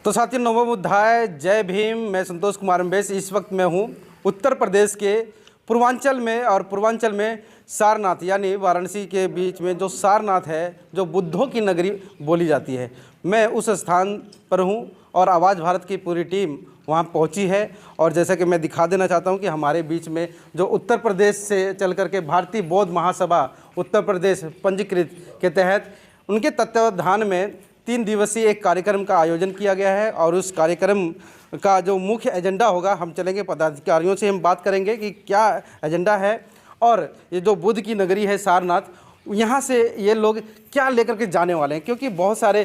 तो साथियों, नमो बुद्धाय, जय भीम। मैं संतोष कुमार अम्बेश। इस वक्त मैं हूँ उत्तर प्रदेश के पूर्वांचल में, और पूर्वांचल में सारनाथ यानी वाराणसी के बीच में जो सारनाथ है, जो बुद्धों की नगरी बोली जाती है, मैं उस स्थान पर हूँ और आवाज़ भारत की पूरी टीम वहाँ पहुँची है। और जैसा कि मैं दिखा देना चाहता हूँ कि हमारे बीच में जो उत्तर प्रदेश से चल करके भारतीय बौद्ध महासभा उत्तर प्रदेश पंजीकृत के तहत उनके तत्वावधान में 3 दिवसीय एक कार्यक्रम का आयोजन किया गया है। और उस कार्यक्रम का जो मुख्य एजेंडा होगा, हम चलेंगे पदाधिकारियों से, हम बात करेंगे कि क्या एजेंडा है और ये जो बुद्ध की नगरी है सारनाथ, यहाँ से ये लोग क्या लेकर के जाने वाले हैं, क्योंकि बहुत सारे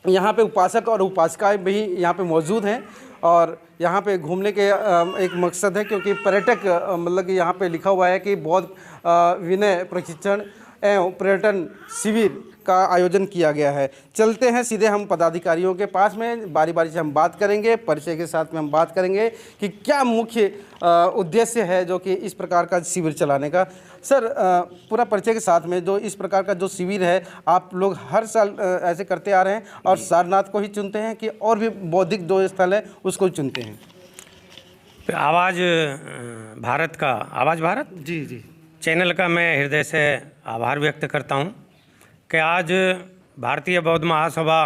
यहाँ पे उपासक और उपासिकाएं भी यहाँ पे मौजूद हैं। और यहाँ पे घूमने के एक मकसद है, क्योंकि पर्यटक मतलब कि यहाँ पे लिखा हुआ है कि बौद्ध विनय प्रशिक्षण एवं पर्यटन शिविर का आयोजन किया गया है। चलते हैं सीधे हम पदाधिकारियों के पास में, बारी बारी से हम बात करेंगे, परिचय के साथ में हम बात करेंगे कि क्या मुख्य उद्देश्य है जो कि इस प्रकार का शिविर चलाने का। सर, पूरा परिचय के साथ में, जो इस प्रकार का जो शिविर है, आप लोग हर साल ऐसे करते आ रहे हैं और सारनाथ को ही चुनते हैं कि और भी बौद्धिक जो स्थल है उसको ही चुनते हैं? आवाज़ भारत का, आवाज़ भारत जी चैनल का मैं हृदय से आभार व्यक्त करता हूं कि आज भारतीय बौद्ध महासभा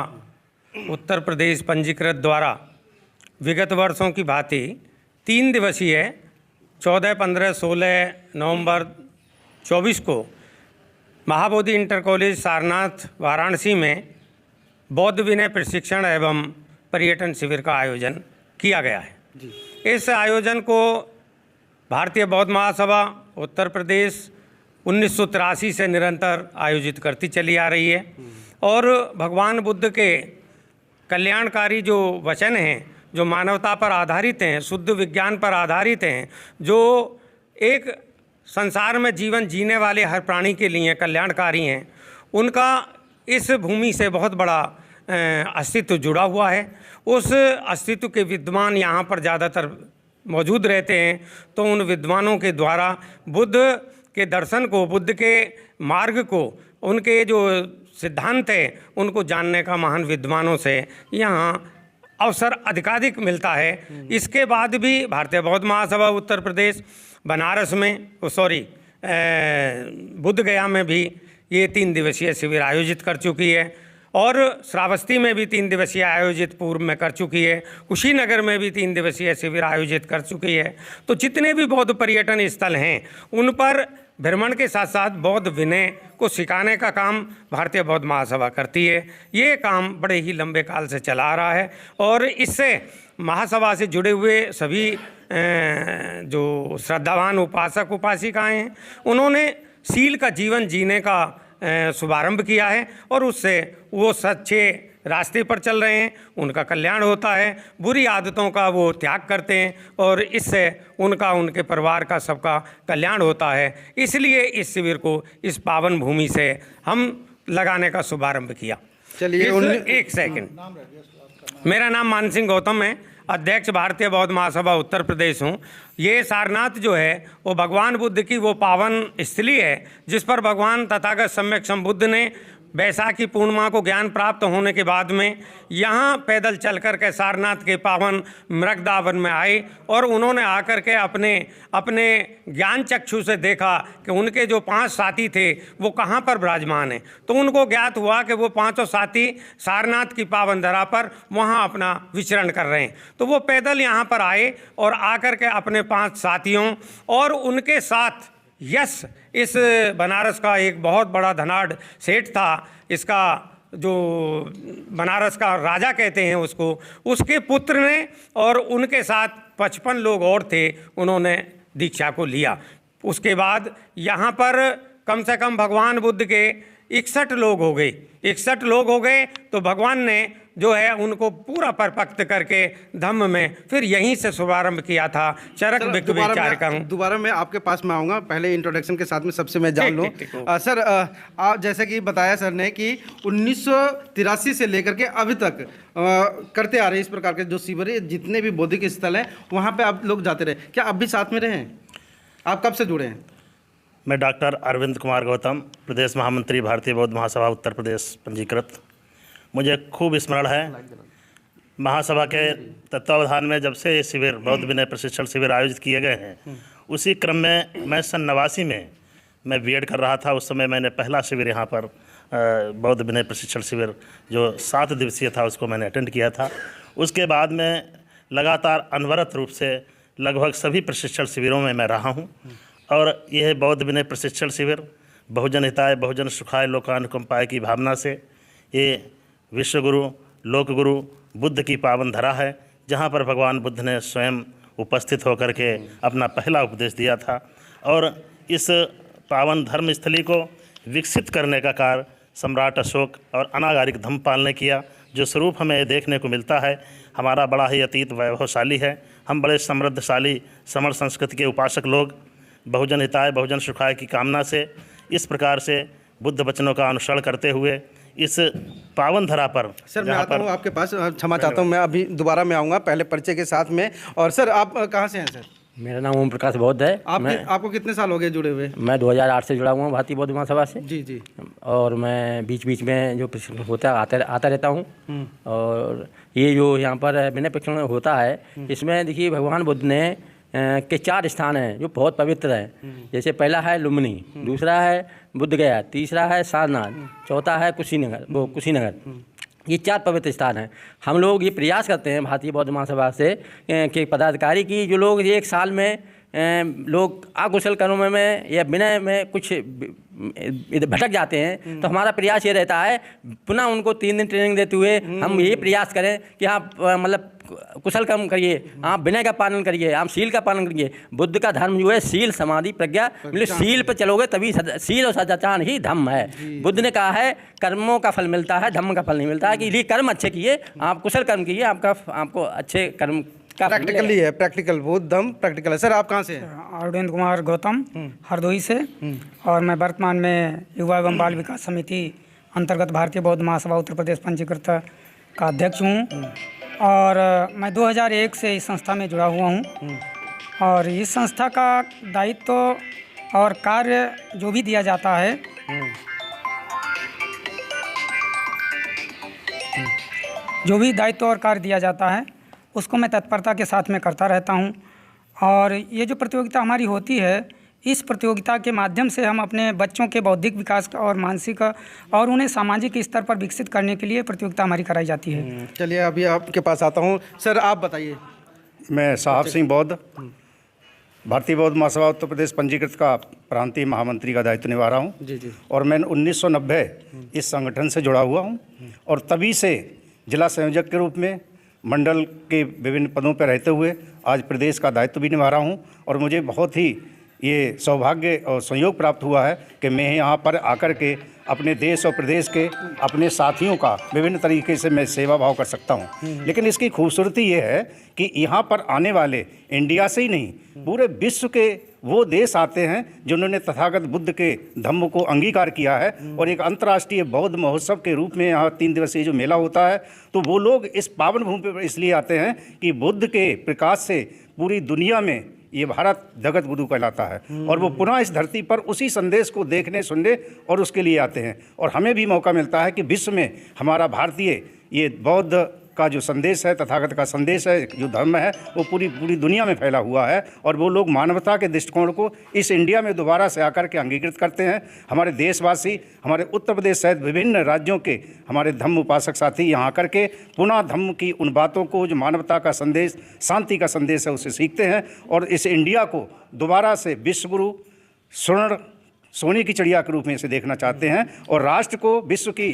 उत्तर प्रदेश पंजीकृत द्वारा विगत वर्षों की भांति 3 दिवसीय 14, 15, 16 नवंबर 24 को महाबोधि इंटर कॉलेज सारनाथ वाराणसी में बौद्ध विनय प्रशिक्षण एवं पर्यटन शिविर का आयोजन किया गया है जी। इस आयोजन को भारतीय बौद्ध महासभा उत्तर प्रदेश 1983 से निरंतर आयोजित करती चली आ रही है। और भगवान बुद्ध के कल्याणकारी जो वचन हैं, जो मानवता पर आधारित हैं, शुद्ध विज्ञान पर आधारित हैं, जो एक संसार में जीवन जीने वाले हर प्राणी के लिए कल्याणकारी हैं, उनका इस भूमि से बहुत बड़ा अस्तित्व जुड़ा हुआ है। उस अस्तित्व के विद्वान यहाँ पर ज़्यादातर मौजूद रहते हैं। तो उन विद्वानों के द्वारा बुद्ध के दर्शन को, बुद्ध के मार्ग को, उनके जो सिद्धांत है, उनको जानने का महान विद्वानों से यहाँ अवसर अधिकाधिक मिलता है। इसके बाद भी भारतीय बौद्ध महासभा उत्तर प्रदेश बनारस में, बुद्ध गया में भी ये 3 दिवसीय शिविर आयोजित कर चुकी है। और श्रावस्ती में भी 3 दिवसीय आयोजित पूर्व में कर चुकी है। कुशीनगर में भी 3 दिवसीय शिविर आयोजित कर चुकी है। तो जितने भी बौद्ध पर्यटन स्थल हैं, उन पर भ्रमण के साथ साथ बौद्ध विनय को सिखाने का काम भारतीय बौद्ध महासभा करती है। ये काम बड़े ही लंबे काल से चला आ रहा है। और इससे महासभा से जुड़े हुए सभी जो श्रद्धावान उपासक उपासिकाएँ हैं, उन्होंने शील का जीवन जीने का शुभारंभ किया है। और उससे वो सच्चे रास्ते पर चल रहे हैं, उनका कल्याण होता है, बुरी आदतों का वो त्याग करते हैं, और इससे उनका, उनके परिवार का, सबका कल्याण होता है। इसलिए इस शिविर को इस पावन भूमि से हम लगाने का शुभारंभ किया। चलिए, एक सेकंड, मेरा नाम मान सिंह गौतम है, अध्यक्ष भारतीय बौद्ध महासभा उत्तर प्रदेश हूँ। ये सारनाथ जो है वो भगवान बुद्ध की वो पावन स्थली है जिस पर भगवान तथागत सम्यक संबुद्ध ने बैसाखी पूर्णिमा को ज्ञान प्राप्त होने के बाद में यहाँ पैदल चल कर के सारनाथ के पावन मृगदावन में आए। और उन्होंने आकर के अपने ज्ञान चक्षु से देखा कि उनके जो 5 साथी थे वो कहाँ पर विराजमान हैं। तो उनको ज्ञात हुआ कि वो 5 साथी सारनाथ की पावन धरा पर वहाँ अपना विचरण कर रहे हैं। तो वो पैदल यहाँ पर आए और आकर के अपने 5 साथियों और उनके साथ यस, इस बनारस का एक बहुत बड़ा धनाढ़ सेठ था, इसका जो बनारस का राजा कहते हैं उसको, उसके पुत्र ने और उनके साथ 55 लोग और थे, उन्होंने दीक्षा को लिया। उसके बाद यहाँ पर कम से कम भगवान बुद्ध के 61 लोग हो गए। 61 लोग हो गए तो भगवान ने जो है उनको पूरा परिपक्व करके धम्म में फिर यहीं से शुभारंभ किया था। चरक विचार करूँ, दोबारा मैं आपके पास में आऊँगा, पहले इंट्रोडक्शन के साथ में सबसे मैं जान लूँ। सर, आप जैसे कि बताया सर ने कि 1983 से लेकर के अभी तक करते आ रहे इस प्रकार के जो शिविर, जितने भी बौद्धिक स्थल हैं वहाँ पे आप लोग जाते रहे, क्या अब भी साथ में रहे हैं? आप कब से जुड़े हैं? मैं डॉक्टर अरविंद कुमार गौतम, प्रदेश महामंत्री भारतीय बौद्ध महासभा उत्तर प्रदेश पंजीकृत। मुझे खूब स्मरण है महासभा के तत्वावधान में जब से ये शिविर बौद्ध विनय प्रशिक्षण शिविर आयोजित किए गए हैं, उसी क्रम में मैं सन 89 में मैं बीएड कर रहा था। उस समय मैंने पहला शिविर यहाँ पर बौद्ध विनय प्रशिक्षण शिविर जो 7 दिवसीय था उसको मैंने अटेंड किया था। उसके बाद में लगातार अनवरत रूप से लगभग सभी प्रशिक्षण शिविरों में मैं रहा हूँ। और यह बौद्ध विनय प्रशिक्षण शिविर बहुजन हिताय बहुजन सुखाय लोकानुकंपाय की भावना से ये विश्वगुरु लोकगुरु बुद्ध की पावन धरा है, जहाँ पर भगवान बुद्ध ने स्वयं उपस्थित होकर के अपना पहला उपदेश दिया था। और इस पावन धर्म स्थली को विकसित करने का कार्य सम्राट अशोक और अनागारिक धम्मपाल ने किया, जो स्वरूप हमें देखने को मिलता है। हमारा बड़ा ही अतीत वैभवशाली है। हम बड़े समृद्धशाली समर संस्कृति के उपासक लोग बहुजन हिताय बहुजन सुखाय की कामना से इस प्रकार से बुद्ध वचनों का अनुसरण करते हुए इस पावन धरा पर। सर मैं आता हूँ आपके पास, क्षमा चाहता हूँ, मैं अभी दोबारा मैं आऊँगा पहले परिचय के साथ में। और सर आप कहाँ से हैं सर? मेरा नाम ओम प्रकाश बौद्ध है। आपको कितने साल हो गए जुड़े हुए? मैं 2008 से जुड़ा हुआ हूँ भारतीय बौद्ध महासभा से। जी जी। और मैं बीच बीच में जो प्रशिक्षण होता है आता रहता हूँ। और ये जो यहाँ पर विनय प्रशिक्षण होता है, इसमें देखिए भगवान बुद्ध ने के 4 स्थान हैं जो बहुत पवित्र हैं। जैसे पहला है लुम्बिनी, दूसरा है बुद्ध गया, तीसरा है सारनाथ, चौथा है कुशीनगर। ये 4 पवित्र स्थान हैं। हम लोग ये प्रयास करते हैं भारतीय बौद्ध महासभा से कि पदाधिकारी की जो लोग एक साल में लोग अकुशल कर्मों में या विनय में कुछ इधर भटक जाते हैं, तो हमारा प्रयास ये रहता है पुनः उनको 3 दिन ट्रेनिंग देते हुए हम ये प्रयास करें कि आप मतलब कुशल कर्म करिए, आप विनय का पालन करिए, आप शील का पालन करिए। बुद्ध का धर्म जो है शील समाधि प्रज्ञा, मतलब शील पर चलोगे तभी शील और सदाचार ही धम्म है। बुद्ध ने कहा है कर्मों का फल मिलता है, धम्म का फल नहीं मिलता है। कि ये कर्म अच्छे किए, आप कुशल कर्म कीजिए, आपको अच्छे कर्म का प्रैक्टिकली है, प्रैक्टिकल बहुत दम प्रैक्टिकल है। सर आप कहाँ से हैं? अरविंद कुमार गौतम, हरदोई से। और मैं वर्तमान में युवा एवं बाल विकास समिति अंतर्गत भारतीय बौद्ध महासभा उत्तर प्रदेश पंजीकृत का अध्यक्ष हूँ। और मैं 2001 से इस संस्था में जुड़ा हुआ हूँ। और इस संस्था का दायित्व और कार्य जो भी दिया जाता है, जो भी दायित्व और कार्य दिया जाता है उसको मैं तत्परता के साथ में करता रहता हूँ। और ये जो प्रतियोगिता हमारी होती है, इस प्रतियोगिता के माध्यम से हम अपने बच्चों के बौद्धिक विकास और मानसिक और उन्हें सामाजिक स्तर पर विकसित करने के लिए प्रतियोगिता हमारी कराई जाती है। चलिए अभी आपके पास आता हूँ। सर आप बताइए। मैं साहब सिंह बौद्ध, भारतीय बौद्ध महासभा उत्तर प्रदेश पंजीकृत का प्रांतीय महामंत्री का दायित्व निभा रहा हूँ। जी जी। और मैं 1990 इस संगठन से जुड़ा हुआ हूँ और तभी से जिला संयोजक के रूप में मंडल के विभिन्न पदों पर रहते हुए आज प्रदेश का दायित्व भी निभा रहा हूँ। और मुझे बहुत ही ये सौभाग्य और संयोग प्राप्त हुआ है कि मैं यहाँ पर आकर के अपने देश और प्रदेश के अपने साथियों का विभिन्न तरीके से मैं सेवा भाव कर सकता हूँ। लेकिन इसकी खूबसूरती ये है कि यहाँ पर आने वाले इंडिया से ही नहीं, पूरे विश्व के वो देश आते हैं जिन्होंने तथागत बुद्ध के धम्म को अंगीकार किया है। और एक अंतर्राष्ट्रीय बौद्ध महोत्सव के रूप में यहाँ 3 दिवसीय जो मेला होता है, तो वो लोग इस पावन भूमि पर इसलिए आते हैं कि बुद्ध के प्रकाश से पूरी दुनिया में ये भारत जगत गुरु कहलाता है। और वो पुनः इस धरती पर उसी संदेश को देखने सुनने और उसके लिए आते हैं। और हमें भी मौका मिलता है कि विश्व में हमारा भारतीय ये बौद्ध का जो संदेश है, तथागत का संदेश है, जो धर्म है, वो पूरी दुनिया में फैला हुआ है। और वो लोग मानवता के दृष्टिकोण को इस इंडिया में दोबारा से आकर के अंगीकृत करते हैं। हमारे देशवासी, हमारे उत्तर प्रदेश सहित विभिन्न राज्यों के हमारे धम्म उपासक साथी यहाँ आकर के पुनः धम्म की उन बातों को, जो मानवता का संदेश, शांति का संदेश है, उसे सीखते हैं। और इस इंडिया को दोबारा से विश्वगुरु सोने की चिड़िया के रूप में इसे देखना चाहते हैं और राष्ट्र को विश्व की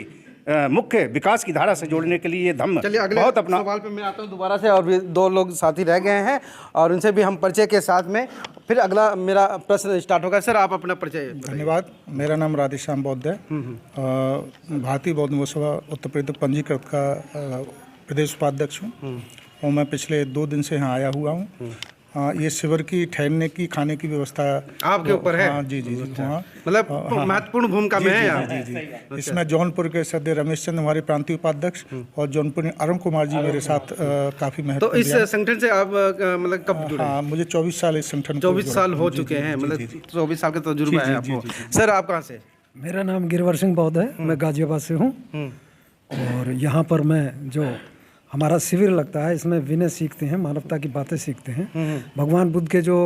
मुख्य विकास की धारा से जोड़ने के लिए ये धम्म बहुत अपना। सवाल पे मैं आता हूँ दोबारा से, और भी 2 लोग साथी रह गए हैं और उनसे भी हम परिचय के साथ में फिर अगला मेरा प्रश्न स्टार्ट होगा। सर आप अपना परिचय। धन्यवाद। मेरा नाम राधेश्याम बौद्ध है। भारतीय बौद्ध महासभा उत्तर प्रदेश पंजीकृत का प्रदेश उपाध्यक्ष हूँ और मैं पिछले 2 दिन से यहाँ आया हुआ हूँ। ये शिविर की ठहरने की, खाने की व्यवस्था आपके ऊपर है? हाँ जी जी जी। हाँ मतलब महत्वपूर्ण भूमिका में है यहाँ। जी जी। इसमें जौनपुर के सदस्य रमेश चंद्र हमारे प्रांतीय उपाध्यक्ष और जौनपुर अरुण कुमार जी मेरे साथ काफ़ी महत्व। तो इस संगठन से आप मतलब कब जुड़े? हाँ, मुझे 24 साल इस संगठन 24 साल हो चुके हैं, मतलब 24 साल का तजुर्बा है आपको। सर आप कहाँ से? मेरा नाम गिरवर सिंह बौद्ध है, मैं गाजियाबाद से हूँ। और यहाँ पर मैं जो हमारा शिविर लगता है, इसमें विनय सीखते हैं, मानवता की बातें सीखते हैं। भगवान बुद्ध के जो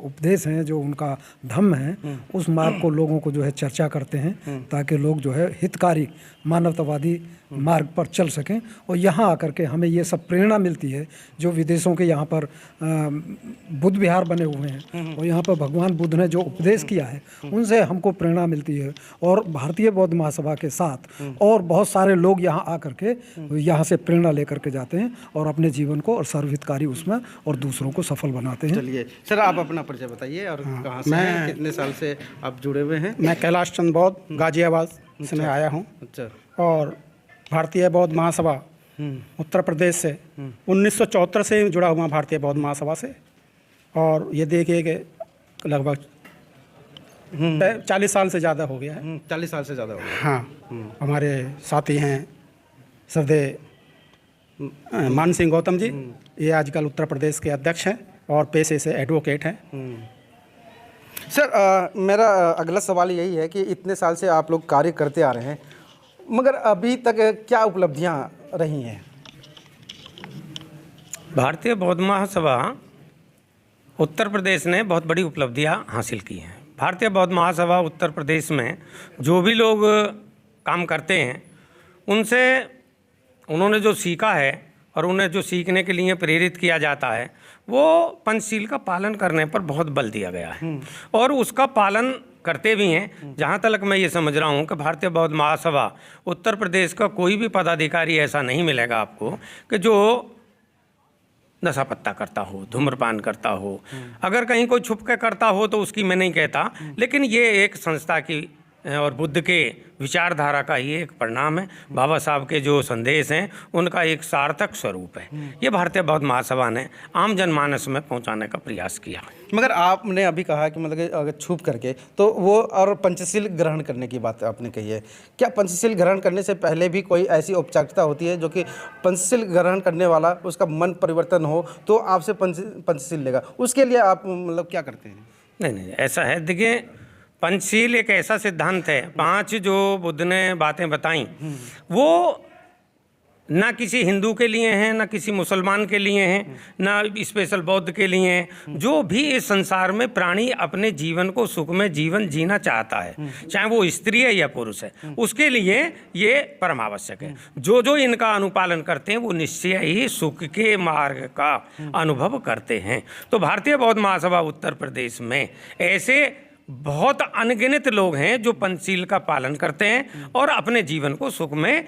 उपदेश हैं, जो उनका धम्म है, उस मार्ग को लोगों को जो है चर्चा करते हैं ताकि लोग जो है हितकारी मानवतावादी मार्ग पर चल सकें। और यहाँ आकर के हमें ये सब प्रेरणा मिलती है। जो विदेशों के यहाँ पर बुद्ध विहार बने हुए हैं और यहाँ पर भगवान बुद्ध ने जो उपदेश किया है, उनसे हमको प्रेरणा मिलती है। और भारतीय बौद्ध महासभा के साथ और बहुत सारे लोग यहाँ आकर के यहाँ से प्रेरणा लेकर के जाते हैं और अपने जीवन को और सर्वहितकारी उसमें और दूसरों को सफल बनाते हैं। चलिए सर, आप अपना परिचय बताइए और कहाँ से हैं, कितने साल से आप जुड़े हुए हैं? मैं कैलाश चंद्र बौद्ध गाजियाबाद से मैं आया हूँ अच्छा। और भारतीय बौद्ध महासभा उत्तर प्रदेश से 1974 से जुड़ा हुआ भारतीय बौद्ध महासभा से। और ये देखिए कि लगभग 40 साल से ज़्यादा हो गया है। 40 साल से ज़्यादा हो गया। हाँ, हमारे साथी हैं श्रद्धेय मान सिंह गौतम जी, ये आजकल उत्तर प्रदेश के अध्यक्ष हैं और पेशे से एडवोकेट हैं। सर, मेरा अगला सवाल यही है कि इतने साल से आप लोग कार्य करते आ रहे हैं, मगर अभी तक क्या उपलब्धियां रही हैं? भारतीय बौद्ध महासभा उत्तर प्रदेश ने बहुत बड़ी उपलब्धियां हासिल की हैं। भारतीय बौद्ध महासभा उत्तर प्रदेश में जो भी लोग काम करते हैं, उनसे उन्होंने जो सीखा है और उन्हें जो सीखने के लिए प्रेरित किया जाता है, वो पंचशील का पालन करने पर बहुत बल दिया गया है और उसका पालन करते भी हैं। जहाँ तक मैं ये समझ रहा हूँ कि भारतीय बौद्ध महासभा उत्तर प्रदेश का कोई भी पदाधिकारी ऐसा नहीं मिलेगा आपको कि जो नशा पत्ता करता हो, धूम्रपान करता हो। अगर कहीं कोई छुप के करता हो तो उसकी मैं नहीं कहता, लेकिन ये एक संस्था की और बुद्ध के विचारधारा का ही एक परिणाम है। बाबा साहब के जो संदेश हैं उनका एक सार्थक स्वरूप है। ये भारतीय बौद्ध महासभा ने आम जनमानस में पहुंचाने का प्रयास किया। मगर आपने अभी कहा कि मतलब कि अगर छुप करके, तो वो और पंचशील ग्रहण करने की बात आपने कही है। क्या पंचशील ग्रहण करने से पहले भी कोई ऐसी औपचारिकता होती है जो कि पंचशील ग्रहण करने वाला उसका मन परिवर्तन हो तो आपसे पंचशील लेगा? उसके लिए आप मतलब क्या करते हैं? नहीं, ऐसा है। देखिए, पंचशील एक ऐसा सिद्धांत है, 5 जो बुद्ध ने बातें बताई, वो ना किसी हिंदू के लिए हैं, ना किसी मुसलमान के लिए हैं, ना स्पेशल बौद्ध के लिए हैं। जो भी इस संसार में प्राणी अपने जीवन को सुखमय जीवन जीना चाहता है, चाहे वो स्त्री है या पुरुष है, उसके लिए ये परम आवश्यक है। जो जो इनका अनुपालन करते हैं वो निश्चय ही सुख के मार्ग का अनुभव करते हैं। तो भारतीय बौद्ध महासभा उत्तर प्रदेश में ऐसे बहुत अनगिनत लोग हैं जो पंचशील का पालन करते हैं और अपने जीवन को सुखमय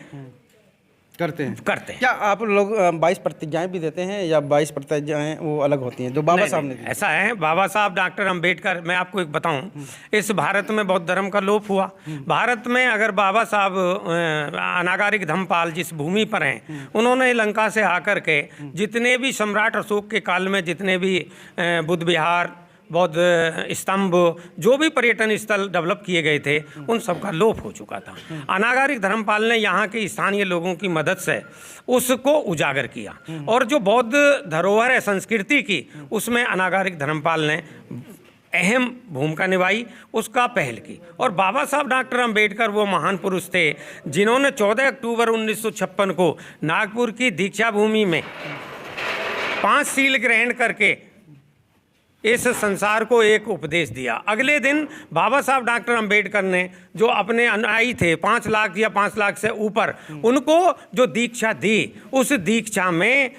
करते हैं। क्या आप लोग 22 प्रतिज्ञाएं भी देते हैं या 22 प्रतिज्ञाएं वो अलग होती हैं जो बाबा साहब ने दी? ऐसा है, बाबा साहब डॉक्टर अंबेडकर, मैं आपको एक बताऊं, इस भारत में बौद्ध धर्म का लोप हुआ। भारत में अगर बाबा साहब अनागारिक धम्मपाल जिस भूमि पर हैं, उन्होंने लंका से आकर के जितने भी सम्राट अशोक के काल में जितने भी बुद्ध विहार, बौद्ध स्तंभ, जो भी पर्यटन स्थल डेवलप किए गए थे, उन सब का लोप हो चुका था। अनागारिक धर्मपाल ने यहाँ के स्थानीय लोगों की मदद से उसको उजागर किया और जो बौद्ध धरोहर है संस्कृति की, उसमें अनागारिक धर्मपाल ने अहम भूमिका निभाई, उसका पहल की। और बाबा साहब डॉक्टर अंबेडकर वो महान पुरुष थे जिन्होंने 14 अक्टूबर 1956 को नागपुर की दीक्षा भूमि में 5 शील ग्रहण करके इस संसार को एक उपदेश दिया। अगले दिन बाबा साहब डॉक्टर अंबेडकर ने जो अपने अनुयायी थे 5 लाख या 5 लाख से ऊपर, उनको जो दीक्षा दी, उस दीक्षा में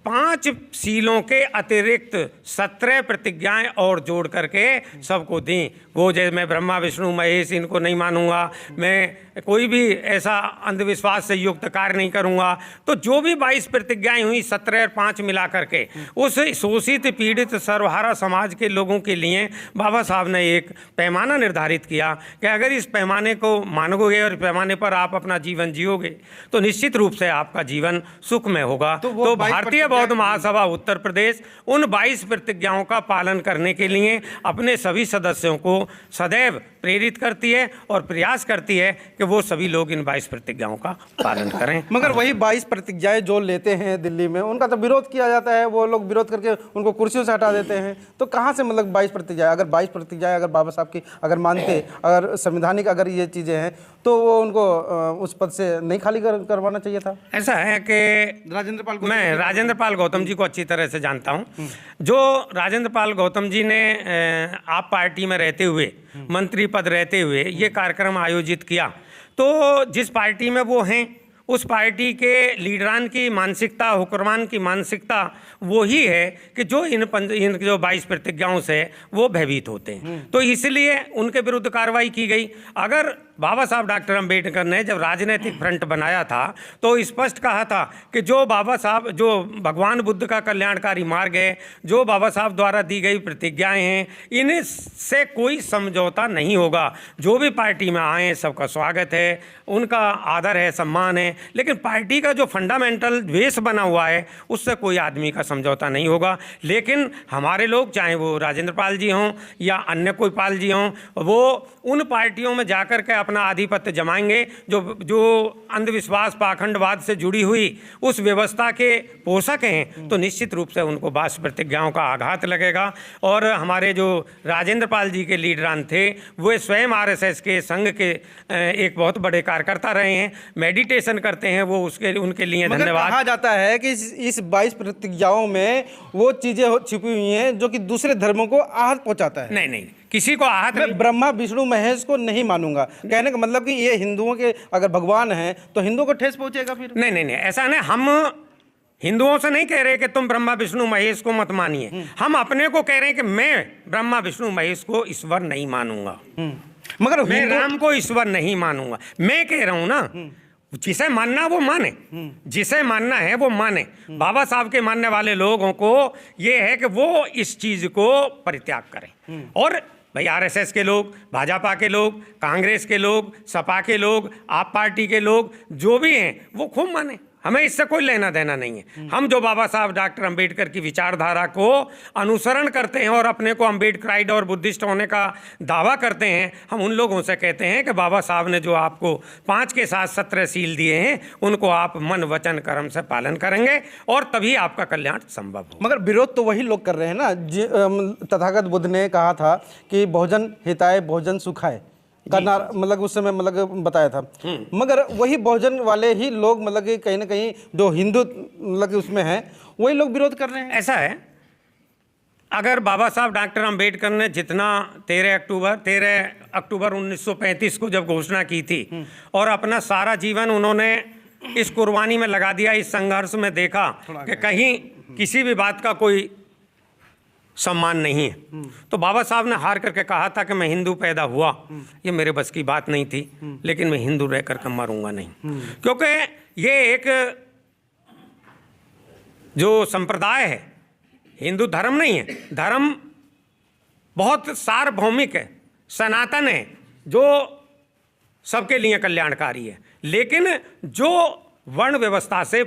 5 शीलों के अतिरिक्त 17 प्रतिज्ञाएं और जोड़ करके सबको दी। वो जैसे मैं ब्रह्मा विष्णु महेश इनको नहीं मानूंगा, मैं कोई भी ऐसा अंधविश्वास से युक्त कार्य नहीं करूंगा। तो जो भी 22 प्रतिज्ञाएं हुई, 17 और 5 मिला करके उस शोषित पीड़ित सर्वहारा समाज के लोगों के लिए बाबा साहब ने एक पैमाना निर्धारित किया कि अगर इस पैमाने को मानोगे और पैमाने पर आप अपना जीवन जियोगे तो निश्चित रूप से आपका जीवन सुखमय होगा। तो भारतीय बौद्ध महासभा उत्तर प्रदेश उन 22 प्रतिज्ञाओं का पालन करने के लिए अपने सभी सदस्यों को सदैव प्रेरित करती है और प्रयास करती है कि वो सभी लोग इन 22 प्रतिज्ञाओं का पालन करें। मगर वही 22 प्रतिज्ञाएं जो लेते हैं दिल्ली में, उनका तो विरोध किया जाता है, वो लोग विरोध करके उनको कुर्सियों से हटा देते हैं। तो कहाँ से मतलब 22 प्रतिज्ञाएं, अगर 22 प्रतिज्ञाएं अगर बाबा साहब की अगर मानते, अगर संवैधानिक अगर ये चीज़ें हैं, तो वो उनको उस पद से नहीं खाली करवाना चाहिए था। ऐसा है कि मैं राजेंद्र पाल गौतम जी को अच्छी तरह से जानता हूं। जो राजेंद्र पाल गौतम जी ने आप पार्टी में रहते हुए, मंत्री पद रहते हुए ये कार्यक्रम आयोजित किया, तो जिस पार्टी में वो हैं उस पार्टी के लीडरान की मानसिकता, हुक्मरान की मानसिकता वो ही है कि जो इन जो 22 प्रतिज्ञाओं से वो भयभीत होते हैं, तो इसलिए उनके विरुद्ध कार्रवाई की गई। अगर बाबा साहब डॉक्टर अंबेडकर ने जब राजनीतिक फ्रंट बनाया था तो स्पष्ट कहा था कि जो बाबा साहब, जो भगवान बुद्ध का कल्याणकारी मार्ग है, जो बाबा साहब द्वारा दी गई प्रतिज्ञाएं हैं, इनसे कोई समझौता नहीं होगा। जो भी पार्टी में आए सबका स्वागत है, उनका आदर है, सम्मान है, लेकिन पार्टी का जो फंडामेंटल बेस बना हुआ है उससे कोई आदमी का समझौता नहीं होगा। लेकिन हमारे लोग, चाहे वो राजेंद्र पाल जी हों या अन्य कोई पाल जी हों, वो उन पार्टियों में जाकर के अपना आधिपत्य जमाएंगे जो अंधविश्वास, पाखंडवाद से जुड़ी हुई उस व्यवस्था के पोषक हैं, तो निश्चित रूप से उनको 22 प्रतिज्ञाओं का आघात लगेगा। और हमारे जो राजेंद्र पाल जी के लीडरान थे, वे स्वयं आरएसएस के संघ के एक बहुत बड़े कार्यकर्ता रहे हैं, मेडिटेशन करते हैं, वो उसके उनके लिए धन्यवाद। कहा जाता है कि इस 22 प्रतिज्ञाओं में वो चीजें छिपी हुई हैं जो कि दूसरे धर्मों को आहत पहुंचाता है। नहीं, किसी को आहत मैं ब्रह्मा विष्णु महेश को नहीं मानूंगा, कहने का मतलब कि ये हिंदुओं के अगर भगवान हैं तो हिंदुओं को ठेस पहुंचेगा फिर। नहीं, ऐसा नहीं। हम हिंदुओं से नहीं कह रहे कि तुम ब्रह्मा विष्णु महेश को मत मानिए, हम अपने को कह रहे हैं कि मैं ब्रह्मा विष्णु महेश को ईश्वर नहीं मानूंगा, मगर मैं राम को ईश्वर नहीं मानूंगा। मैं कह रहा हूं ना, जिसे मानना वो माने, जिसे मानना है वो माने। बाबा साहब के मानने वाले लोगों को ये है कि वो इस चीज को परित्याग करें। और भाई आरएसएस के लोग, भाजपा के लोग, कांग्रेस के लोग, सपा के लोग, आप पार्टी के लोग जो भी हैं वो खूब माने, हमें इससे कोई लेना देना नहीं है। हम जो बाबा साहब डॉक्टर अंबेडकर की विचारधारा को अनुसरण करते हैं और अपने को अंबेडकराइट और बुद्धिस्ट होने का दावा करते हैं, हम उन लोगों से कहते हैं कि बाबा साहब ने जो आपको 5 के साथ 17 सील दिए हैं, उनको आप मन वचन कर्म से पालन करेंगे और तभी आपका कल्याण संभव हो। मगर विरोध तो वही लोग कर रहे हैं ना। तथागत बुद्ध ने कहा था कि भोजन हिताय भोजन सुखाय का नारा, मतलब उस समय मतलब बताया था। मगर वही भोजन वाले ही लोग मतलब कि कहीं ना कहीं जो हिंदू मतलब उसमें हैं वही लोग विरोध कर रहे हैं। ऐसा है, अगर बाबा साहब डॉक्टर अंबेडकर ने जितना 13 अक्टूबर 1935 को जब घोषणा की थी और अपना सारा जीवन उन्होंने इस कुर्बानी में लगा दिया, इस संघर्ष में देखा कि कहीं किसी भी बात का कोई सम्मान नहीं है, तो बाबा साहब ने हार करके कहा था कि मैं हिंदू पैदा हुआ, ये मेरे बस की बात नहीं थी, लेकिन मैं हिंदू रह करके मरूंगा नहीं। क्योंकि ये एक जो संप्रदाय है, हिंदू धर्म नहीं है, धर्म बहुत सार्वभौमिक है, सनातन है, जो सबके लिए कल्याणकारी है। लेकिन जो वर्ण व्यवस्था से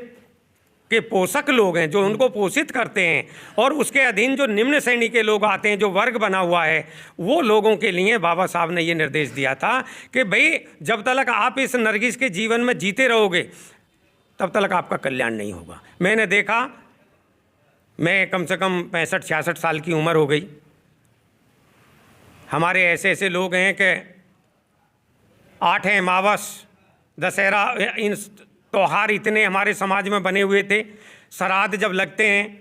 के पोषक लोग हैं, जो उनको पोषित करते हैं, और उसके अधीन जो निम्न श्रेणी के लोग आते हैं, जो वर्ग बना हुआ है, वो लोगों के लिए बाबा साहब ने ये निर्देश दिया था कि भाई जब तक आप इस नरगिस के जीवन में जीते रहोगे तब तक आपका कल्याण नहीं होगा। मैंने देखा, मैं कम से कम 65-66 साल की उम्र हो गई, हमारे ऐसे ऐसे लोग हैं कि 8 अमावस, दशहरा, इन त्योहार इतने हमारे समाज में बने हुए थे। श्राद्ध जब लगते हैं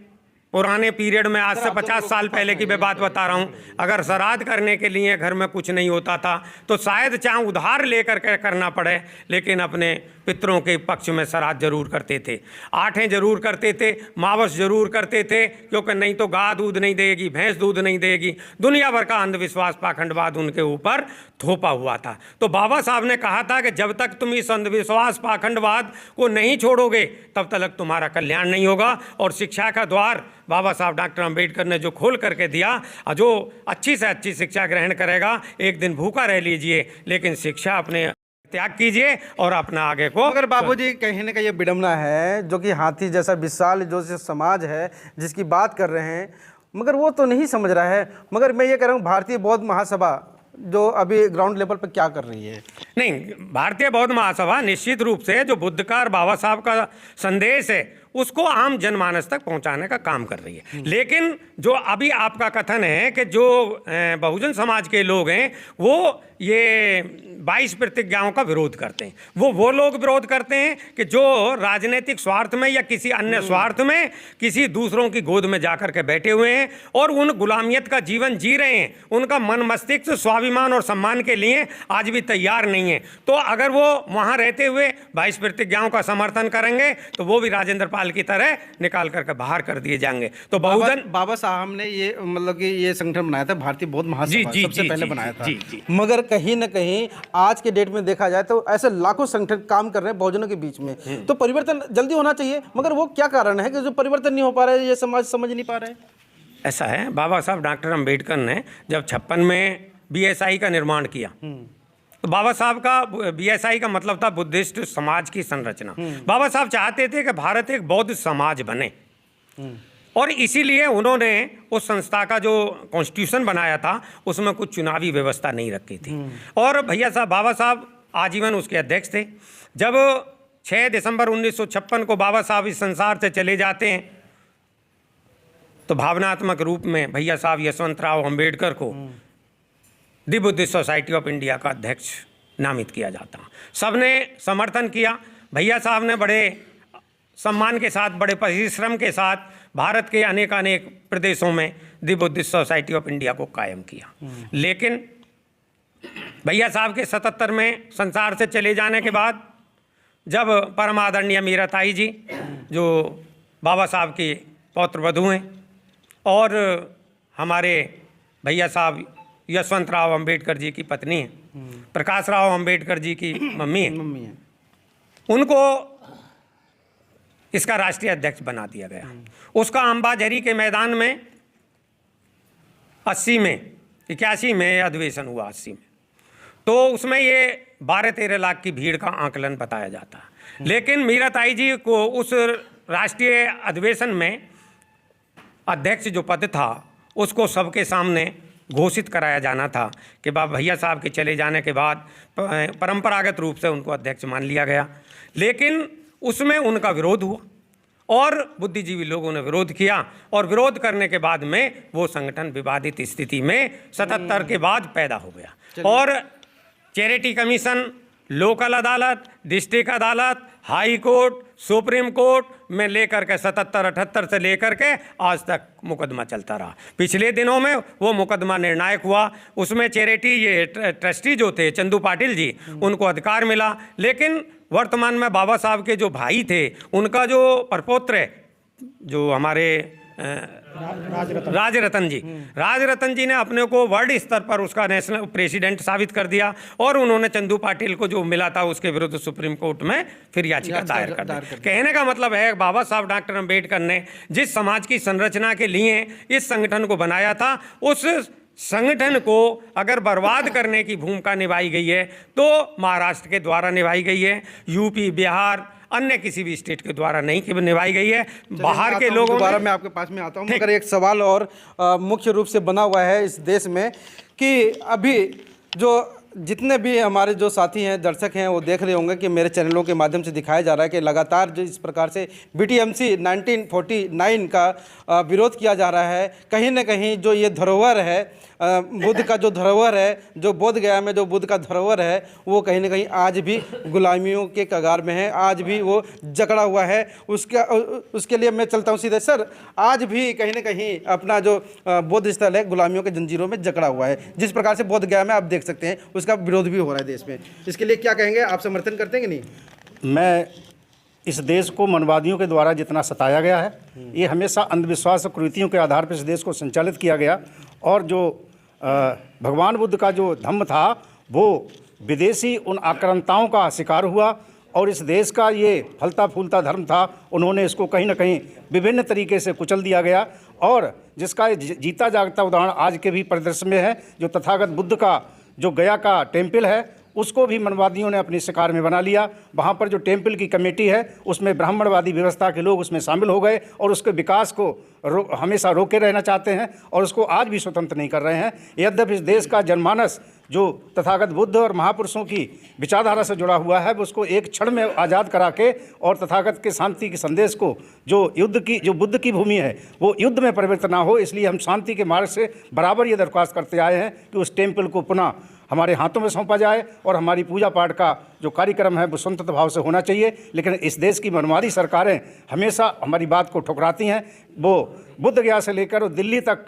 पुराने पीरियड में, आज से 50 साल पहले की मैं बात बता रहा हूँ, अगर श्राद्ध करने के लिए घर में कुछ नहीं होता था तो शायद चाहे उधार लेकर के करना पड़े, लेकिन अपने पितरों के पक्ष में श्राद्ध जरूर करते थे, 8 जरूर करते थे, मावस जरूर करते थे, क्योंकि नहीं तो गाय दूध नहीं देगी, भैंस दूध नहीं देगी। दुनिया भर का अंधविश्वास, पाखंडवाद उनके ऊपर थोपा हुआ था। तो बाबा साहब ने कहा था कि जब तक तुम इस अंधविश्वास, पाखंडवाद को नहीं छोड़ोगे तब तक तुम्हारा कल्याण नहीं होगा। और शिक्षा का द्वार बाबा साहब डॉक्टर अंबेडकर ने जो खोल करके दिया, जो अच्छी से अच्छी शिक्षा ग्रहण करेगा, एक दिन भूखा रह लीजिए लेकिन शिक्षा अपने त्याग कीजिए और अपना आगे को। मगर बाबूजी कहीं ना कहीं ये विडम्बना है, जो कि हाथी जैसा विशाल जो समाज है जिसकी बात कर रहे हैं, मगर वो तो नहीं समझ रहा है। मगर मैं ये कह रहा हूँ, भारतीय बौद्ध महासभा जो अभी ग्राउंड लेवल पर क्या कर रही है? नहीं, भारतीय बौद्ध महासभा निश्चित रूप से जो बुद्ध का और बाबा साहब का संदेश है उसको आम जनमानस तक पहुंचाने का काम कर रही है। लेकिन जो अभी आपका कथन है कि जो बहुजन समाज के लोग हैं वो ये 22 प्रतिज्ञाओं का विरोध करते हैं, वो लोग विरोध करते हैं कि जो राजनीतिक स्वार्थ में या किसी अन्य स्वार्थ में किसी दूसरों की गोद में जाकर के बैठे हुए हैं और उन गुलामियत का जीवन जी रहे हैं। उनका मन मस्तिष्क स्वाभिमान और सम्मान के लिए आज भी तैयार नहीं है। तो अगर वो वहाँ रहते हुए 22 प्रतिज्ञाओं का समर्थन करेंगे तो वो भी राजेंद्र पाल की तरह निकाल करके बाहर कर दिए जाएंगे। तो बहुजन बाबा साहब ने ये मतलब कि ये संगठन बनाया था, भारतीय बौद्ध महासभा सबसे पहले बनाया था। मगर कहीं ना कहीं आज के डेट में देखा जाए तो ऐसे लाखों संगठन काम कर रहे हैं बहुजनों के बीच में, तो परिवर्तन जल्दी होना चाहिए। मगर वो क्या कारण है कि जो परिवर्तन नहीं हो पा रहा है, ये समाज समझ नहीं पा रहा है? ऐसा है, बाबा साहब डॉक्टर अम्बेडकर ने जब 56 में BSI का निर्माण किया तो बाबा साहब का BSI का मतलब था बुद्धिस्ट समाज की संरचना। बाबा साहब चाहते थे कि भारत एक बौद्ध समाज बने और इसीलिए उन्होंने उस संस्था का जो कॉन्स्टिट्यूशन बनाया था उसमें कुछ चुनावी व्यवस्था नहीं रखी थी। और भैया साहब बाबा साहब आजीवन उसके अध्यक्ष थे। जब 6 दिसंबर 1956 को बाबा साहब इस संसार से चले जाते हैं तो भावनात्मक रूप में भैया साहब यशवंतराव अम्बेडकर को दी बुद्धिस्ट सोसाइटी ऑफ इंडिया का अध्यक्ष नामित किया जाता। सबने समर्थन किया। भैया साहब ने बड़े सम्मान के साथ, बड़े परिश्रम के साथ भारत के अनेक प्रदेशों में दी बुद्धिस्ट सोसाइटी ऑफ इंडिया को कायम किया। लेकिन भैया साहब के 77 में संसार से चले जाने के बाद जब परम आदरणीय मीराताई जी जो बाबा साहब की पौत्र वधू हैं और हमारे भैया साहब यशवंतराव अम्बेडकर जी की पत्नी है, प्रकाश राव अम्बेडकर जी की मम्मी है, उनको इसका राष्ट्रीय अध्यक्ष बना दिया गया। उसका अंबाझरी के मैदान में 81 में अधिवेशन हुआ 80 में, तो उसमें ये 12-13 लाख की भीड़ का आंकलन बताया जाता है। लेकिन मीराताई जी को उस राष्ट्रीय अधिवेशन में अध्यक्ष जो पद था उसको सबके सामने घोषित कराया जाना था कि भैया साहब के चले जाने के बाद परंपरागत रूप से उनको अध्यक्ष मान लिया गया। लेकिन उसमें उनका विरोध हुआ और बुद्धिजीवी लोगों ने विरोध किया और विरोध करने के बाद में वो संगठन विवादित स्थिति में 77 के बाद पैदा हो गया। और चैरिटी कमीशन, लोकल अदालत, डिस्ट्रिक्ट अदालत, हाई कोर्ट, सुप्रीम कोर्ट में लेकर के 77-78 से लेकर के आज तक मुकदमा चलता रहा। पिछले दिनों में वो मुकदमा निर्णायक हुआ, उसमें चैरिटी ये ट्रस्टी जो थे चंदू पाटिल जी, उनको अधिकार मिला। लेकिन वर्तमान में बाबा साहब के जो भाई थे उनका जो प्रपौत्र है जो हमारे राजरतन जी ने अपने को वर्ल्ड स्तर पर उसका नेशनल प्रेसिडेंट साबित कर दिया और उन्होंने चंदू पाटिल को जो मिला था उसके विरुद्ध सुप्रीम कोर्ट में फिर याचिका दायर कर दी। कहने का मतलब है बाबा साहब डॉक्टर अम्बेडकर ने जिस समाज की संरचना के लिए इस संगठन को बनाया था उस संगठन को अगर बर्बाद करने की भूमिका निभाई गई है तो महाराष्ट्र के द्वारा निभाई गई है, यूपी, बिहार, अन्य किसी भी स्टेट के द्वारा नहीं कि निभाई गई है। बाहर के लोगों दोबारा मैं आपके पास में आता हूँ, मगर एक सवाल और मुख्य रूप से बना हुआ है इस देश में कि अभी जो जितने भी हमारे जो साथी हैं, दर्शक हैं, वो देख रहे होंगे कि मेरे चैनलों के माध्यम से दिखाया जा रहा है कि लगातार जो इस प्रकार से BTMC 1949 का विरोध किया जा रहा है। कहीं ना कहीं जो ये धरोहर है बुद्ध का, जो धरोहर है, जो बोध गया में जो बुद्ध का धरोहर है, वो कहीं ना कहीं आज भी गुलामियों के कगार में है, आज भी वो जकड़ा हुआ है। उसके लिए मैं चलता हूँ सीधे। सर, आज भी कहीं ना कहीं अपना जो बौद्ध स्थल है गुलामियों के जंजीरों में जकड़ा हुआ है। जिस प्रकार से बोध गया में आप देख सकते हैं उसका विरोध भी हो रहा है देश में। इसके लिए क्या कहेंगे, आप समर्थन करते हैं कि नहीं? मैं इस देश को मनवादियों के द्वारा जितना सताया गया है, ये हमेशा अंधविश्वास और कुरीतियों के आधार पर इस देश को संचालित किया गया और जो भगवान बुद्ध का जो धम्म था वो विदेशी उन आक्रांताओं का शिकार हुआ और इस देश का ये फलता फूलता धर्म था, उन्होंने इसको कहीं ना कहीं विभिन्न तरीके से कुचल दिया गया। और जिसका जीता जागता उदाहरण आज के भी परिदृश्य में है, जो तथागत बुद्ध का जो गया का टेम्पल है उसको भी मनवादियों ने अपने शिकार में बना लिया। वहाँ पर जो टेम्पल की कमेटी है उसमें ब्राह्मणवादी व्यवस्था के लोग उसमें शामिल हो गए और उसके विकास को हमेशा रोके रहना चाहते हैं और उसको आज भी स्वतंत्र नहीं कर रहे हैं। यद्यपि इस देश का जनमानस जो तथागत बुद्ध और महापुरुषों की विचारधारा से जुड़ा हुआ है वो उसको एक क्षण में आज़ाद करा के और तथागत के शांति के संदेश को जो बुद्ध की भूमि है वो युद्ध में परिवर्तित ना हो, इसलिए हम शांति के मार्ग से बराबर ये दरख्वास्त करते आए हैं कि उस टेम्पल को पुनः हमारे हाथों में सौंपा जाए और हमारी पूजा पाठ का जो कार्यक्रम है वो स्वतंत्र भाव से होना चाहिए। लेकिन इस देश की मनमादी सरकारें हमेशा हमारी बात को ठुकराती हैं। वो बुद्ध गया से लेकर दिल्ली तक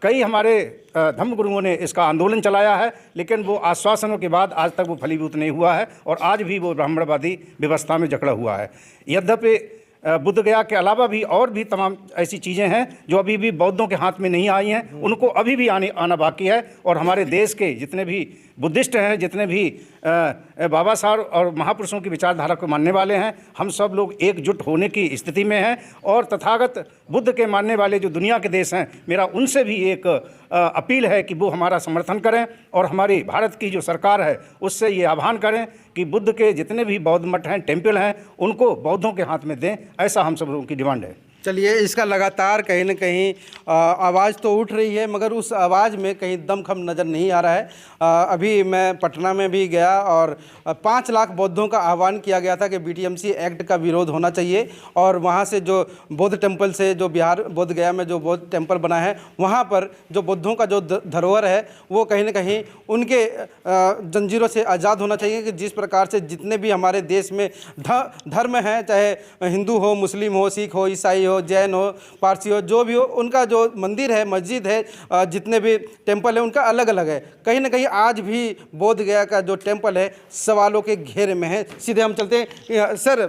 कई हमारे धम्म गुरुओं ने इसका आंदोलन चलाया है, लेकिन वो आश्वासनों के बाद आज तक वो फलीभूत नहीं हुआ है और आज भी वो ब्राह्मणवादी व्यवस्था में जकड़ा हुआ है। यद्यपि बुद्ध गया के अलावा भी और भी तमाम ऐसी चीज़ें हैं जो अभी भी बौद्धों के हाथ में नहीं आई हैं, उनको अभी भी आना बाकी है। और हमारे देश के जितने भी बुद्धिस्ट हैं, जितने भी बाबा साहब और महापुरुषों की विचारधारा को मानने वाले हैं, हम सब लोग एकजुट होने की स्थिति में हैं। और तथागत बुद्ध के मानने वाले जो दुनिया के देश हैं, मेरा उनसे भी एक अपील है कि वो हमारा समर्थन करें और हमारी भारत की जो सरकार है उससे ये आह्वान करें कि बुद्ध के जितने भी बौद्ध मठ हैं, टेम्पल हैं, उनको बौद्धों के हाथ में दें। ऐसा हम सब लोगों की डिमांड है। चलिए, इसका लगातार कहीं ना कहीं आवाज़ तो उठ रही है मगर उस आवाज़ में कहीं दमखम नज़र नहीं आ रहा है। अभी मैं पटना में भी गया और 5 लाख बौद्धों का आह्वान किया गया था कि बीटीएमसी एक्ट का विरोध होना चाहिए और वहाँ से जो बौद्ध टेम्पल से जो बिहार बोध गया में जो बौद्ध टेम्पल बना है वहाँ पर जो बौद्धों का जो धरोहर है वो कहीं ना कहीं उनके जंजीरों से आज़ाद होना चाहिए कि जिस प्रकार से जितने भी हमारे देश में धर्म हैं, चाहे हिंदू हो, मुस्लिम हो, सिख हो, ईसाई हो, जैन हो, पारसी हो, जो भी हो, उनका जो मंदिर है, मस्जिद है, जितने भी टेम्पल है उनका अलग अलग है। कहीं ना कहीं आज भी बोध गया का जो टेम्पल है सवालों के घेरे में है। सीधे हम चलते हैं। सर,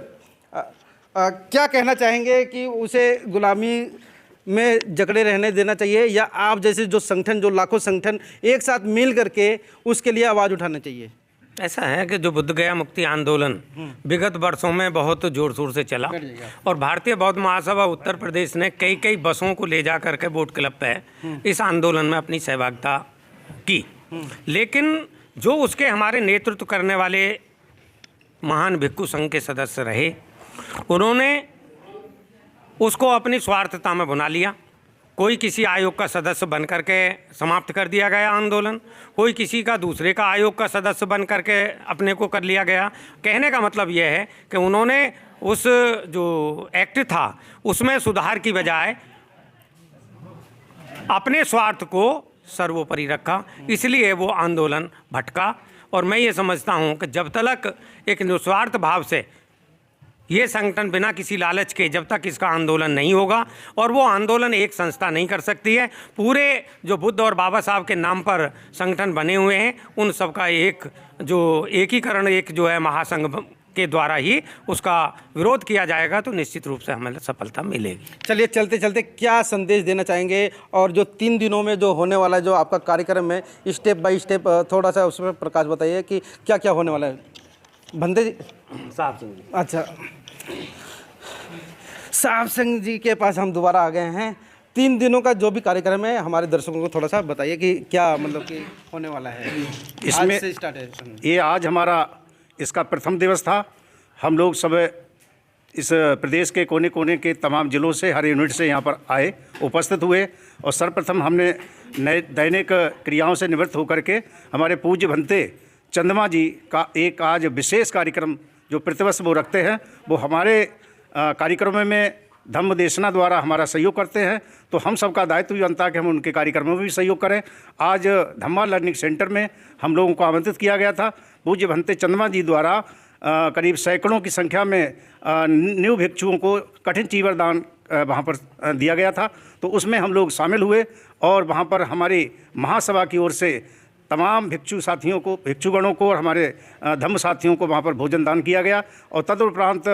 क्या कहना चाहेंगे कि उसे गुलामी में जकड़े रहने देना चाहिए या आप जैसे जो संगठन, जो लाखों संगठन एक साथ मिल करके उसके लिए आवाज़ उठाना चाहिए? ऐसा है कि जो बुद्ध गया मुक्ति आंदोलन विगत वर्षों में बहुत जोर शोर से चला और भारतीय बौद्ध महासभा उत्तर प्रदेश ने कई बसों को ले जा करके बोट क्लब पे इस आंदोलन में अपनी सहभागिता की। लेकिन जो उसके हमारे नेतृत्व करने वाले महान भिक्खु संघ के सदस्य रहे, उन्होंने उसको अपनी स्वार्थता में भुना लिया। कोई किसी आयोग का सदस्य बन करके समाप्त कर दिया गया आंदोलन, कोई किसी का दूसरे का आयोग का सदस्य बन करके अपने को कर लिया गया। कहने का मतलब यह है कि उन्होंने उस जो एक्ट था उसमें सुधार की बजाय अपने स्वार्थ को सर्वोपरि रखा, इसलिए वो आंदोलन भटका। और मैं ये समझता हूँ कि जब तक एक निस्वार्थ भाव से ये संगठन बिना किसी लालच के जब तक इसका आंदोलन नहीं होगा, और वो आंदोलन एक संस्था नहीं कर सकती है, पूरे जो बुद्ध और बाबा साहब के नाम पर संगठन बने हुए हैं उन सब का एक जो एकीकरण, एक जो है महासंघ के द्वारा ही उसका विरोध किया जाएगा तो निश्चित रूप से हमें सफलता मिलेगी। चलिए, चलते चलते क्या संदेश देना चाहेंगे और जो 3 दिनों में जो होने वाला है जो आपका कार्यक्रम है, स्टेप बाय स्टेप थोड़ा सा उस पर प्रकाश बताइए कि क्या क्या होने वाला है। बंदे साहब सिंह जी, अच्छा, साहब सिंह जी के पास हम दोबारा आ गए हैं। 3 दिनों का जो भी कार्यक्रम है हमारे दर्शकों को थोड़ा सा बताइए कि क्या मतलब कि होने वाला है। इसमें आज से स्टार्ट है ये, आज हमारा इसका प्रथम दिवस था। हम लोग सब इस प्रदेश के कोने कोने के तमाम जिलों से, हर यूनिट से यहाँ पर आए, उपस्थित हुए और सर्वप्रथम हमने दैनिक क्रियाओं से निवृत्त होकर के हमारे पूज्य भंते चंद्रमा जी का एक आज विशेष कार्यक्रम जो प्रतिवर्ष वो रखते हैं, वो हमारे कार्यक्रमों में धम्म देशना द्वारा हमारा सहयोग करते हैं। तो हम सबका दायित्व भी बनता है कि हम उनके कार्यक्रमों में भी सहयोग करें। आज धम्मा लर्निंग सेंटर में हम लोगों को आमंत्रित किया गया था। पूज्य भंते चंद्रमा जी द्वारा करीब सैकड़ों की संख्या में न्यू भिक्षुओं को कठिन चीवर दान वहाँ पर दिया गया था। तो उसमें हम लोग शामिल हुए और वहाँ पर हमारी महासभा की ओर से तमाम भिक्षु साथियों को, भिक्षुगणों को और हमारे धम्म साथियों को वहाँ पर भोजन दान किया गया। और तदुपरांत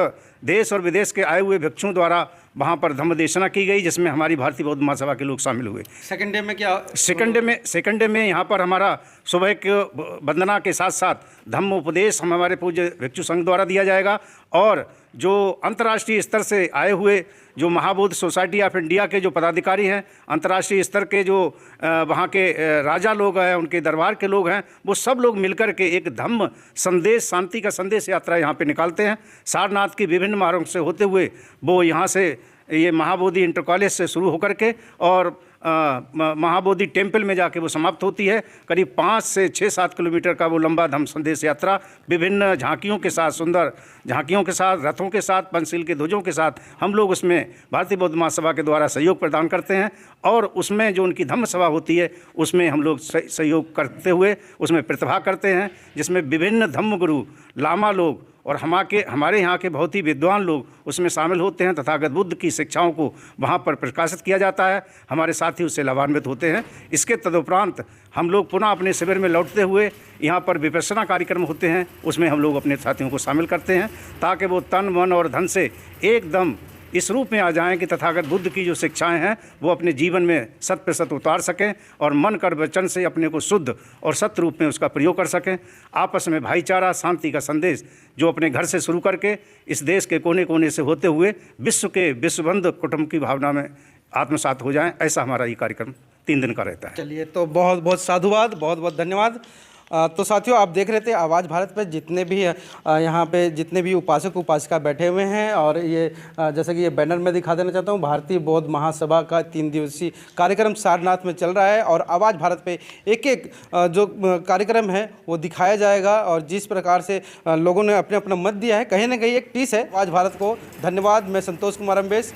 देश और विदेश के आए हुए भिक्षुओं द्वारा वहाँ पर धम्म देशना की गई, जिसमें हमारी भारतीय बौद्ध महासभा के लोग शामिल हुए। सेकंड डे में क्या? सेकंड डे में यहाँ पर हमारा सुबह के वंदना के साथ साथ धम्म उपदेश हमारे पूज्य भिक्षु संघ द्वारा दिया जाएगा और जो अंतर्राष्ट्रीय स्तर से आए हुए जो महाबोधि सोसाइटी ऑफ इंडिया के जो पदाधिकारी हैं, अंतर्राष्ट्रीय स्तर के जो वहाँ के राजा लोग हैं, उनके दरबार के लोग हैं, वो सब लोग मिलकर के एक धम्म संदेश, शांति का संदेश यात्रा यहाँ पे निकालते हैं। सारनाथ की विभिन्न मार्गों से होते हुए वो यहाँ से ये महाबोधि इंटर कॉलेज से शुरू होकर के और महाबोधि टेम्पल में जाके वो समाप्त होती है। करीब 5 से 6-7 किलोमीटर का वो लंबा धम्म संदेश यात्रा विभिन्न झांकियों के साथ, सुंदर झांकियों के साथ, रथों के साथ, पंचशील के ध्वजों के साथ हम लोग उसमें भारतीय बौद्ध महासभा के द्वारा सहयोग प्रदान करते हैं। और उसमें जो उनकी धम्म सभा होती है उसमें हम लोग सहयोग करते हुए उसमें प्रतिभाग करते हैं, जिसमें विभिन्न धम्म गुरु, लामा लोग और हमारे यहाँ के बहुत ही विद्वान लोग उसमें शामिल होते हैं। तथागत बुद्ध की शिक्षाओं को वहाँ पर प्रकाशित किया जाता है, हमारे साथी उससे लाभान्वित होते हैं। इसके तदुपरांत हम लोग पुनः अपने शिविर में लौटते हुए यहाँ पर विपश्यना कार्यक्रम होते हैं, उसमें हम लोग अपने साथियों को शामिल करते हैं ताकि वो तन, मन और धन से एकदम इस रूप में आ जाएं कि तथागत बुद्ध की जो शिक्षाएं हैं वो अपने जीवन में 100% उतार सकें और मन कर वचन से अपने को शुद्ध और सत्य रूप में उसका प्रयोग कर सकें। आपस में भाईचारा, शांति का संदेश जो अपने घर से शुरू करके इस देश के कोने कोने से होते हुए विश्व के विश्वबंध कुटुंब की भावना में आत्मसात हो जाएं, ऐसा हमारा ये कार्यक्रम 3 दिन का रहता है। चलिए, तो बहुत बहुत साधुवाद, बहुत बहुत धन्यवाद। तो साथियों, आप देख रहे थे आवाज़ भारत पे जितने भी यहाँ पे जितने भी उपासक उपासिका बैठे हुए हैं, और ये जैसे कि ये बैनर में दिखा देना चाहता हूँ, भारतीय बौद्ध महासभा का 3 दिवसीय कार्यक्रम सारनाथ में चल रहा है और आवाज़ भारत पे एक जो कार्यक्रम है वो दिखाया जाएगा। और जिस प्रकार से लोगों ने अपने अपना मत दिया है, कहीं ना कहीं एक टीस है आवाज़ भारत को। धन्यवाद। मैं संतोष कुमार अम्बेश।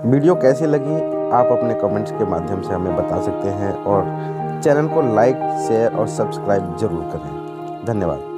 वीडियो कैसी लगी आप अपने कमेंट्स के माध्यम से हमें बता सकते हैं और चैनल को लाइक, शेयर और सब्सक्राइब जरूर करें। धन्यवाद।